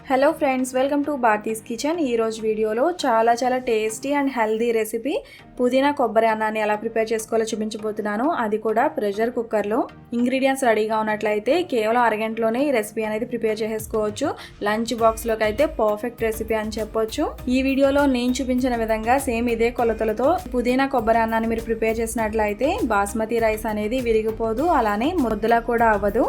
Hello friends, welcome to Bharati's kitchen. ఈరోజు వీడియోలో చాలా టేస్టీ అండ్ హెల్దీ రెసిపీ పుదీనా కొబ్బరి అన్నాన్ని ఎలా ప్రిపేర్ చేసుకోవాలో చూపించబోతున్నాను. అది కూడా ప్రెషర్ కుక్కర్లో. ఇంగ్రీడియంట్స్ రెడీగా ఉన్నట్లయితే కేవలం అరగంటలోనే ఈ రెసిపీ అనేది ప్రిపేర్ చేసుకోవచ్చు. లంచ్ బాక్స్లోకి అయితే పర్ఫెక్ట్ రెసిపీ అని చెప్పొచ్చు. ఈ వీడియోలో నేను చూపించిన విధంగా సేమ్ ఇదే కొలతలతో పుదీనా కొబ్బరి అన్నాన్ని మీరు ప్రిపేర్ చేసినట్లయితే బాస్మతి రైస్ అనేది విరిగిపోదు, అలానే ముద్దలా కూడా అవ్వదు.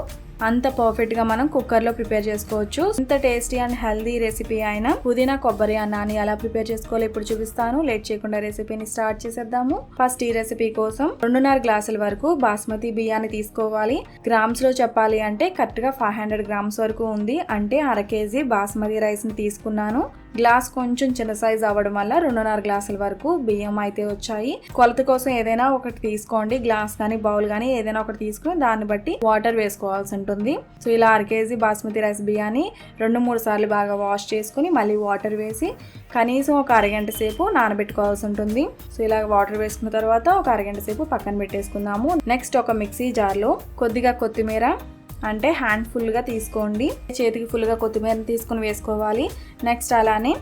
అంత పర్ఫెక్ట్గా మనం కుక్కర్లో ప్రిపేర్ చేసుకోవచ్చు. ఇంత టేస్టీ అండ్ హెల్దీ రెసిపీ అయిన పుదీనా కొబ్బరి అన్నాన్ని ఎలా ప్రిపేర్ చేసుకోవాలో ఇప్పుడు చూపిస్తాను. లేట్ చేయకుండా రెసిపీని స్టార్ట్ చేసేద్దాము. ఫస్ట్ ఈ రెసిపీ కోసం 2.5 గ్లాసుల వరకు బాస్మతి బియ్యాన్ని తీసుకోవాలి. గ్రామ్స్ లో చెప్పాలి అంటే కరెక్ట్ గా 500 గ్రామ్స్ వరకు ఉంది. అంటే 1/2 కేజీ బాస్మతి రైస్ ని తీసుకున్నాను. గ్లాస్ కొంచెం చిన్న సైజ్ అవ్వడం వల్ల 2.5 గ్లాసుల వరకు బియ్యం అయితే వచ్చాయి. కొలత కోసం ఏదైనా ఒకటి తీసుకోండి. గ్లాస్ కానీ బౌల్ కానీ ఏదైనా ఒకటి తీసుకుని దాన్ని బట్టి వాటర్ వేసుకోవాల్సి ఉంటుంది. సో ఇలా 1/2 కేజీ బాస్మతి రైస్ బియ్యాన్ని 2-3 సార్లు బాగా వాష్ చేసుకుని మళ్ళీ వాటర్ వేసి కనీసం ఒక అరగంట సేపు నానబెట్టుకోవాల్సి ఉంటుంది. సో ఇలా వాటర్ వేసుకున్న తర్వాత ఒక అరగంట సేపు పక్కన పెట్టేసుకుందాము. నెక్స్ట్ ఒక మిక్సీ జార్లో కొద్దిగా కొత్తిమీర, అంటే హ్యాండ్ ఫుల్గా తీసుకోండి. చేతికి ఫుల్గా కొత్తిమీరని తీసుకుని వేసుకోవాలి. నెక్స్ట్ అలానే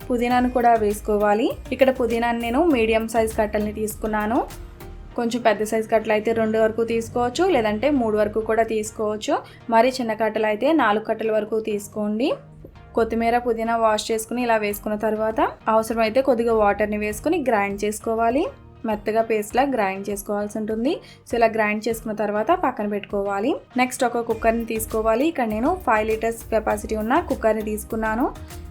పుదీనాను కూడా వేసుకోవాలి. ఇక్కడ పుదీనాని నేను మీడియం సైజ్ కట్టల్ని తీసుకున్నాను. కొంచెం పెద్ద సైజ్ కట్టలు అయితే 2 వరకు తీసుకోవచ్చు, లేదంటే 3 వరకు కూడా తీసుకోవచ్చు. మరి చిన్న కట్టలు అయితే 4 కట్టల వరకు తీసుకోండి. కొత్తిమీర పుదీనా వాష్ చేసుకుని ఇలా వేసుకున్న తర్వాత అవసరమైతే కొద్దిగా వాటర్ని వేసుకుని గ్రైండ్ చేసుకోవాలి. మెత్తగా పేస్ట్లా గ్రైండ్ చేసుకోవాల్సి ఉంటుంది. సో ఇలా గ్రైండ్ చేసుకున్న తర్వాత పక్కన పెట్టుకోవాలి. నెక్స్ట్ ఒక కుక్కర్ని తీసుకోవాలి. ఇక్కడ నేను 5 లీటర్స్ కెపాసిటీ ఉన్న కుక్కర్ని తీసుకున్నాను.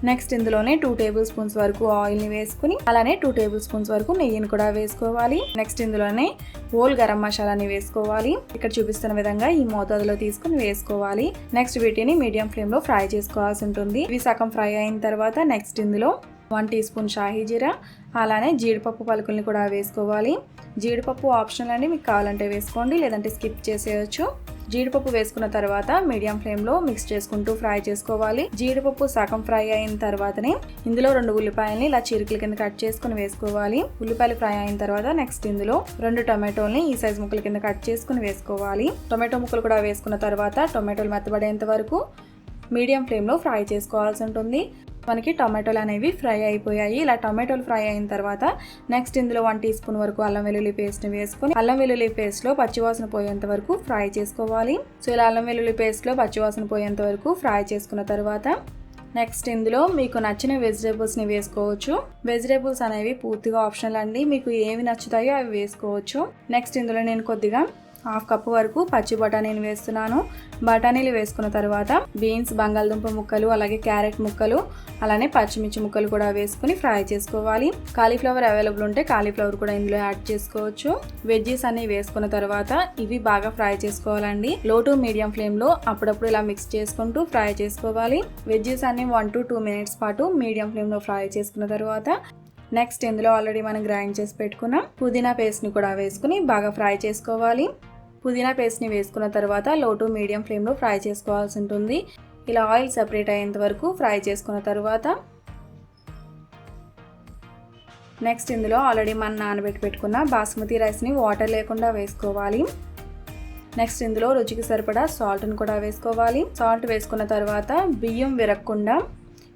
నెక్స్ట్ ఇందులోనే 2 టేబుల్ స్పూన్స్ వరకు ఆయిల్ని వేసుకుని అలానే 2 టేబుల్ స్పూన్స్ వరకు నెయ్యిని కూడా వేసుకోవాలి. నెక్స్ట్ ఇందులోనే హోల్ గరం మసాలాని వేసుకోవాలి. ఇక్కడ చూపిస్తున్న విధంగా ఈ మోతాదులో తీసుకుని వేసుకోవాలి. నెక్స్ట్ వీటిని మీడియం ఫ్లేమ్లో ఫ్రై చేసుకోవాల్సి ఉంటుంది. ఇవి సగం ఫ్రై అయిన తర్వాత నెక్స్ట్ ఇందులో 1 టీ స్పూన్ షాహీ జీరా, అలానే జీడిపప్పు పలుకుల్ని కూడా వేసుకోవాలి. జీడిపప్పు ఆప్షనల్ అండి, మీకు కావాలంటే వేసుకోండి, లేదంటే స్కిప్ చేసేయచ్చు. జీడిపప్పు వేసుకున్న తర్వాత మీడియం ఫ్లేమ్లో మిక్స్ చేసుకుంటూ ఫ్రై చేసుకోవాలి. జీడిపప్పు సగం ఫ్రై అయిన తర్వాతనే ఇందులో 2 ఉల్లిపాయలని ఇలా చీరికల కింద కట్ చేసుకుని వేసుకోవాలి. ఉల్లిపాయలు ఫ్రై అయిన తర్వాత నెక్స్ట్ ఇందులో 2 టొమాటోల్ని ఈ సైజ్ ముక్కల కింద కట్ చేసుకుని వేసుకోవాలి. టొమాటో ముక్కలు కూడా వేసుకున్న తర్వాత టొమాటోలు మెత్తబడేంత వరకు మీడియం ఫ్లేమ్లో ఫ్రై చేసుకోవాల్సి ఉంటుంది. మనకి టొమాటోలు అనేవి ఫ్రై అయిపోయాయి. ఇలా టొమాటోలు ఫ్రై అయిన తర్వాత నెక్స్ట్ ఇందులో 1 టీ స్పూన్ వరకు అల్లం వెల్లుల్లి పేస్ట్ని వేసుకొని అల్లం వెల్లుల్లి పేస్ట్లో పచ్చివాసన పోయేంత వరకు ఫ్రై చేసుకోవాలి. సో ఇలా అల్లం వెల్లుల్లి పేస్ట్లో పచ్చివాసన పోయేంత వరకు ఫ్రై చేసుకున్న తర్వాత నెక్స్ట్ ఇందులో మీకు నచ్చిన వెజిటేబుల్స్ని వేసుకోవచ్చు. వెజిటేబుల్స్ అనేవి పూర్తిగా ఆప్షనల్ అండి, మీకు ఏవి నచ్చుతాయో అవి వేసుకోవచ్చు. నెక్స్ట్ ఇందులో నేను కొద్దిగా 1/2 కప్పు వరకు పచ్చి బఠానీని వేస్తున్నాను. బఠానీలు వేసుకున్న తర్వాత బీన్స్, బంగాళదుంప ముక్కలు, అలాగే క్యారెట్ ముక్కలు, అలానే పచ్చిమిర్చి ముక్కలు కూడా వేసుకుని ఫ్రై చేసుకోవాలి. కాలీఫ్లవర్ అవైలబుల్ ఉంటే కాలీఫ్లవర్ కూడా ఇందులో యాడ్ చేసుకోవచ్చు. వెజ్జీస్ అన్ని వేసుకున్న తర్వాత ఇవి బాగా ఫ్రై చేసుకోవాలండి. లో టు మీడియం ఫ్లేమ్లో అప్పుడప్పుడు ఇలా మిక్స్ చేసుకుంటూ ఫ్రై చేసుకోవాలి. వెజ్జీస్ అన్ని 1 to 2 మినిట్స్ పాటు మీడియం ఫ్లేమ్లో ఫ్రై చేసుకున్న తర్వాత నెక్స్ట్ ఇందులో ఆల్రెడీ మనం గ్రైండ్ చేసి పెట్టుకున్న పుదీనా పేస్ట్ని కూడా వేసుకుని బాగా ఫ్రై చేసుకోవాలి. పుదీనా పేస్ట్ని వేసుకున్న తర్వాత లో టు మీడియం ఫ్లేమ్లో ఫ్రై చేసుకోవాల్సి ఉంటుంది. ఇలా ఆయిల్ సెపరేట్ అయ్యేంత వరకు ఫ్రై చేసుకున్న తర్వాత నెక్స్ట్ ఇందులో ఆల్రెడీ మనం నానబెట్టి పెట్టుకున్న బాస్మతి రైస్ని వాటర్ లేకుండా వేసుకోవాలి. నెక్స్ట్ ఇందులో రుచికి సరిపడా సాల్ట్ని కూడా వేసుకోవాలి. సాల్ట్ వేసుకున్న తర్వాత బియ్యం విరగకుండా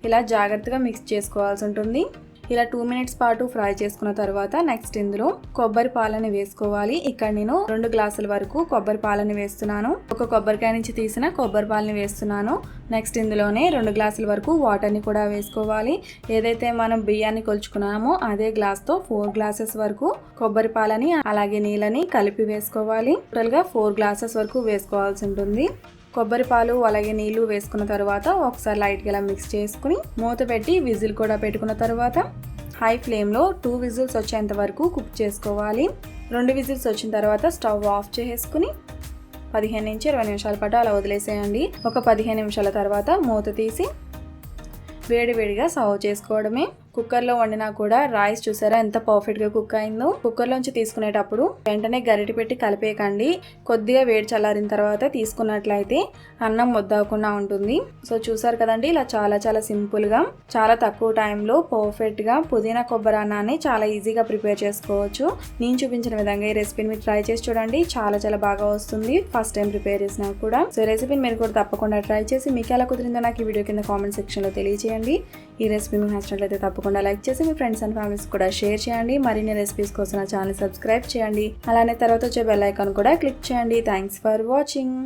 ఇలా జాగ్రత్తగా మిక్స్ చేసుకోవాల్సి ఉంటుంది. ఇలా 2 మినిట్స్ పాటు ఫ్రై చేసుకున్న తర్వాత నెక్స్ట్ ఇందులో కొబ్బరి పాలని వేసుకోవాలి. ఇక్కడ నేను 2 గ్లాసుల వరకు కొబ్బరి పాలని వేస్తున్నాను. ఒక కొబ్బరికాయ నుంచి తీసిన కొబ్బరి పాలని వేస్తున్నాను. నెక్స్ట్ ఇందులోనే 2 గ్లాసుల వరకు వాటర్ని కూడా వేసుకోవాలి. ఏదైతే మనం బియ్యాన్ని కొలుచుకున్నామో అదే గ్లాస్తో 4 గ్లాసెస్ వరకు కొబ్బరి పాలని అలాగే నీళ్ళని కలిపి వేసుకోవాలి. టోటల్గా 4 గ్లాసెస్ వరకు వేసుకోవాల్సి ఉంటుంది. కొబ్బరి పాలు అలాగే నీళ్లు వేసుకున్న తర్వాత ఒకసారి లైట్గా ఇలా మిక్స్ చేసుకుని మూత పెట్టి విజిల్ కూడా పెట్టుకున్న తర్వాత హై ఫ్లేమ్లో 2 విజిల్స్ వచ్చేంత వరకు కుక్ చేసుకోవాలి. 2 విజిల్స్ వచ్చిన తర్వాత స్టవ్ ఆఫ్ చేసుకుని 15 నుంచి 20 నిమిషాల పాటు అలా వదిలేసేయండి. ఒక 15 నిమిషాల తర్వాత మూత తీసి వేడివేడిగా సర్వ్ చేసుకోవడమే. కుక్కర్లో వండినా కూడా రైస్ చూసారా ఎంత పర్ఫెక్ట్గా కుక్ అయిందో. కుక్కర్లోంచి తీసుకునేటప్పుడు వెంటనే గరిటె పెట్టి కలిపేయకండి. కొద్దిగా వేడి చల్లారిన తర్వాత తీసుకున్నట్లయితే అన్నం ముద్దకుండా ఉంటుంది. సో చూసారు కదండి, ఇలా చాలా సింపుల్గా చాలా తక్కువ టైంలో పర్ఫెక్ట్గా పుదీనా కొబ్బరి అన్నాన్ని చాలా ఈజీగా ప్రిపేర్ చేసుకోవచ్చు. నేను చూపించిన విధంగా ఈ రెసిపీని మీరు ట్రై చేసి చూడండి. చాలా బాగా వస్తుంది ఫస్ట్ టైం ప్రిపేర్ చేసినా కూడా. సో రెసిపీని మీరు కూడా తప్పకుండా ట్రై చేసి మీకు ఎలా కుదిరిందో నాకు ఈ వీడియో కింద కామెంట్ సెక్షన్లో తెలియజేయండి. ఈ రెసిపీ మీకు నచ్చినట్లయితే తప్పకుండా లైక్ చేసి మీ ఫ్రెండ్స్ అండ్ ఫ్యామిలీస్ కూడా షేర్ చేయండి. మరిన్ని రెసిపీస్ కోసం నా ఛానల్ సబ్స్క్రైబ్ చేయండి. అలానే తర్వాత వచ్చే బెల్ ఐకాన్ కూడా క్లిక్ చేయండి. Thanks for watching.